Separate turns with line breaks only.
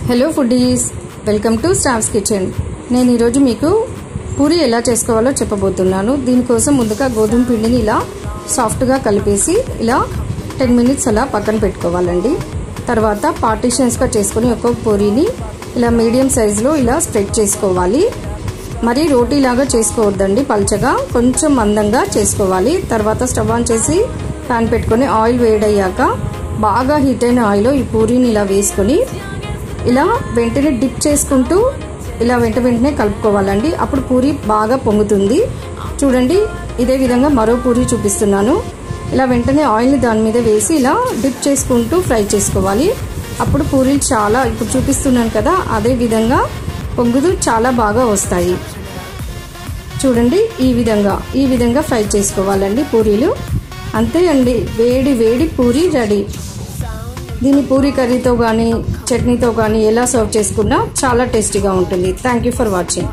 Hello foodies, welcome to staffs kitchen. నేను ఈరోజు మీకు పూరి ఎలా చేసుకోవాలో చెప్పబోతున్నాను. దీనికోసం ముందుగా గోధుమ పిండిని ఇలా సాఫ్ట్గా కలిపేసి ఇలా 10 మినిట్స్ అలా పక్కన పెట్టుకోవాలండి. తర్వాత పార్టీషన్స్గా చేసుకుని ఒక్కొక్క పూరిని ఇలా మీడియం సైజులో ఇలా స్ప్రెడ్ చేసుకోవాలి. మరి రోటీలాగా చేసుకోవద్దండి, పల్చగా కొంచెం మందంగా చేసుకోవాలి. తర్వాత స్టవ్ ఆన్ చేసి ప్యాన్ పెట్టుకొని ఆయిల్ వేడయ్యాక బాగా హీట్ అయిన ఆయిల్లో ఈ పూరీని ఇలా వేసుకొని ఇలా వెంటనే డిప్ చేసుకుంటూ ఇలా వెంటనే కలుపుకోవాలండి. అప్పుడు పూరి బాగా పొంగుతుంది. చూడండి, ఇదే విధంగా మరో పూరి చూపిస్తున్నాను. ఇలా వెంటనే ఆయిల్ని దాని మీద వేసి ఇలా డిప్ చేసుకుంటూ ఫ్రై చేసుకోవాలి. అప్పుడు పూరీలు చాలా, ఇప్పుడు చూపిస్తున్నాను కదా, అదే విధంగా పొంగుతూ చాలా బాగా వస్తాయి. చూడండి, ఈ విధంగా ఫ్రై చేసుకోవాలండి పూరీలు. అంతే అండి, వేడి వేడి పూరి రెడీ. దీన్ని పూరి కర్రీతో కానీ చట్నీతో కానీ ఎలా సర్వ్ చేసుకున్నా చాలా టేస్టీగా ఉంటుంది. Thank you for watching.